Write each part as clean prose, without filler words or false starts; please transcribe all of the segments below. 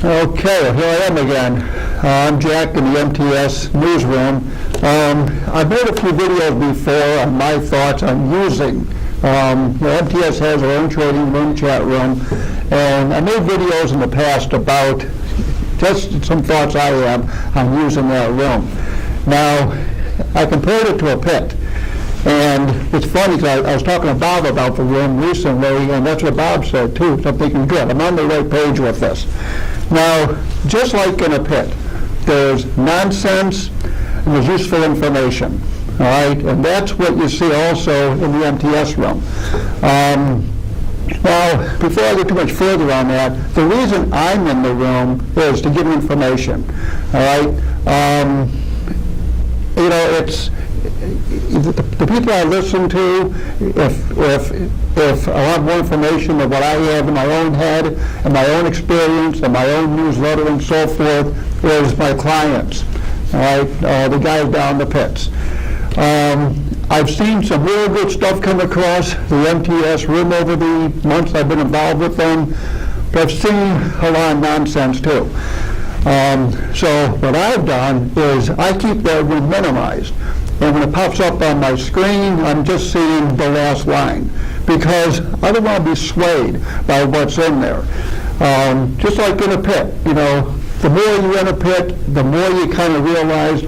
Okay, here I am again. I'm Jack in the MTS newsroom. I've made a few videos before on my thoughts on using. MTS has their own trading room, chat room, and I made videos in the past about just some thoughts I have on using that room. Now, I compared it to a pit. And it's funny because I was talking to Bob about the room recently, and that's what Bob said too. So I'm thinking, good, I'm on the right page with this. Now, just like in a pit, there's nonsense and there's useful information. All right, and that's what you see also in the MTS room. Now, before I get too much further on that, the reason I'm in the room is to give information. All right, it's the people I listen to. If I want more information than what I have in my own head and my own experience and my own newsletter and so forth, is my clients. All right, the guys down the pits. I've seen some real good stuff come across the MTS room over the months I've been involved with them, but I've seen a lot of nonsense too. So what I've done is I keep that room minimized. And when it pops up on my screen, I'm just seeing the last line because I don't want to be swayed by what's in there. Just like in a pit, the more you're in a pit, the more you kind of realize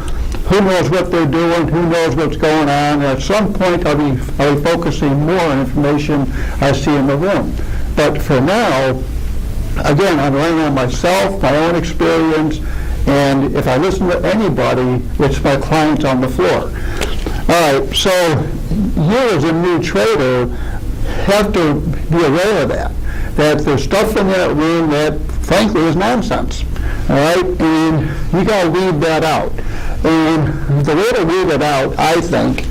who knows what they're doing, who knows what's going on. And at some point, I'll be focusing more on information I see in the room. But for now, again, I'm relying on myself, my own experience, and if I listen to anybody, it's my clients on the floor. All right, so you as a new trader have to be aware of that there's stuff in that room that frankly is nonsense. All right, and you got to weed that out. And the way to weed it out, I think,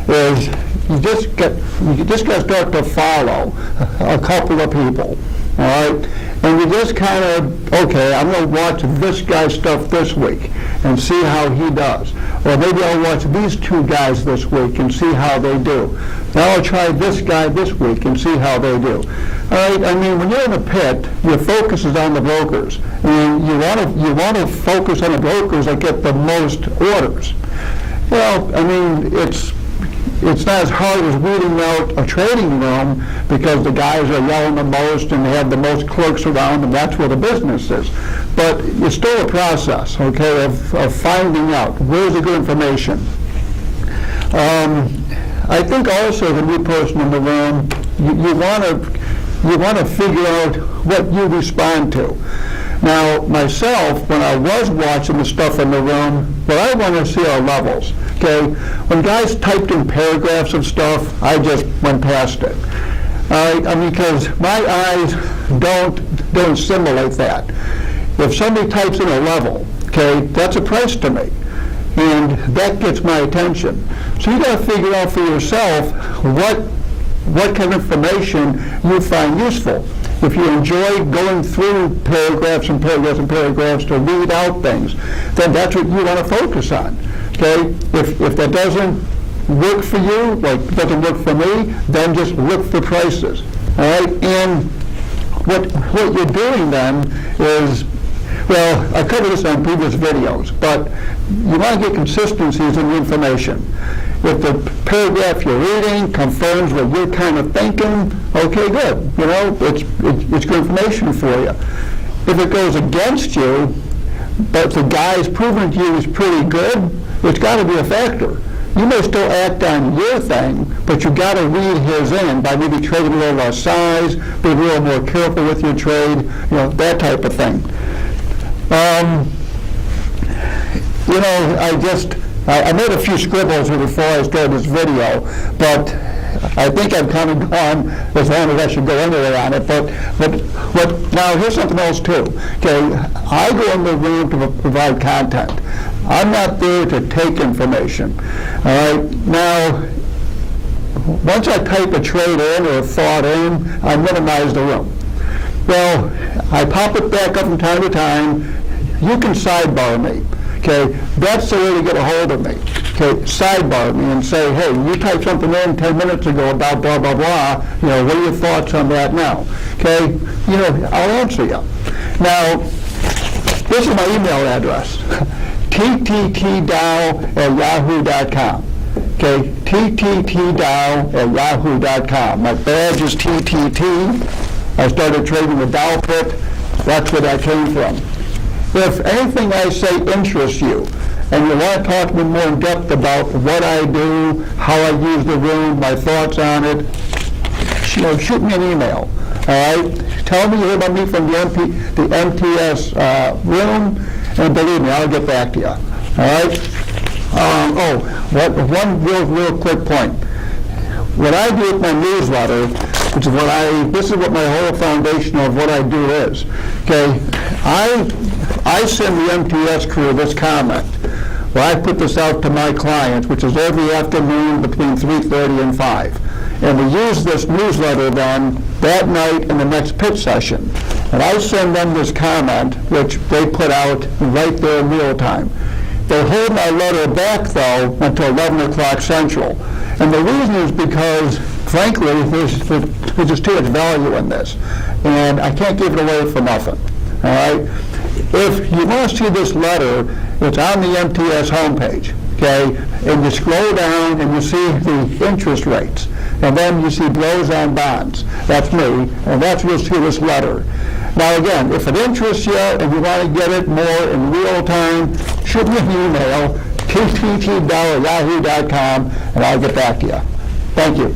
is you just got to start to follow a couple of people. All right, and we just kind of, okay, I'm going to watch this guy's stuff this week and see how he does. Or maybe I'll watch these two guys this week and see how they do. Now I'll try this guy this week and see how they do. All right, I mean, when you're in a pit, your focus is on the brokers. And you want to focus on the brokers that get the most orders. Well, I mean, it's not as hard as weeding out a trading room because the guys are yelling the most and they have the most clerks around and that's where the business is. But it's still a process, okay, of finding out where's the good information. I think also the new person in the room, you want to figure out what you respond to. Now, myself, when I was watching the stuff in the room, what I want to see are levels. Okay, when guys typed in paragraphs of stuff, I just went past it. I mean, because my eyes don't simulate that. If somebody types in a level, okay, that's a price to me, and that gets my attention. So you got to figure out for yourself what kind of information you find useful. If you enjoy going through paragraphs and paragraphs and paragraphs to read out things, then that's what you want to focus on. Okay? If that doesn't work for you, like it doesn't work for me, then just look for prices. All right? And what you're doing then is, well, I covered this on previous videos, but you want to get consistencies in the information. If the paragraph you're reading confirms what you're kind of thinking, okay, good. It's good information for you. If it goes against you, but the guy's proven to you is pretty good, it's got to be a factor. You may still act on your thing, but you got to read his in by maybe trading a little less size, be a little more careful with your trade, that type of thing. I made a few scribbles before I started this video, but I think I've kind of gone as long as I should go anyway on it. But now here's something else too. Okay, I go in the room to provide content. I'm not there to take information. All right. Now, once I type a trade in or a thought in, I minimize the room. Well, I pop it back up from time to time. You can sidebar me. Okay, that's the way to get a hold of me. Okay, sidebar me and say, hey, you typed something in 10 minutes ago about blah, blah, blah. What are your thoughts on that now? Okay, I'll answer you. Now, This is my email address, tttdow@yahoo.com. Okay, tttdow@yahoo.com. My badge is TTT. I started trading the Dow put. That's where that came from. If anything I say interests you, and you want to talk to me more in depth about what I do, how I use the room, my thoughts on it, shoot me an email. All right? Tell me you heard about me from the MTS room, and believe me, I'll get back to you. All right? One real quick point. What I do with my newsletter, which is this is what my whole foundation of what I do is. Okay, I send the MTS crew this comment. Well, I put this out to my clients, which is every afternoon between 3:30 and 5. And we use this newsletter then that night in the next pitch session. And I send them this comment, which they put out right there in real time. They hold my letter back, though, until 11 o'clock Central. And the reason is because, frankly, there's just too much value in this. And I can't give it away for nothing. All right? If you want to see this letter, it's on the MTS homepage. Okay? And you scroll down and you see the interest rates. And then you see Broz on bonds. That's me. And that's where you'll see this letter. Now again, if it interests you and you want to get it more in real time, shoot me an email, tttdow@yahoo.com, and I'll get back to you. Thank you.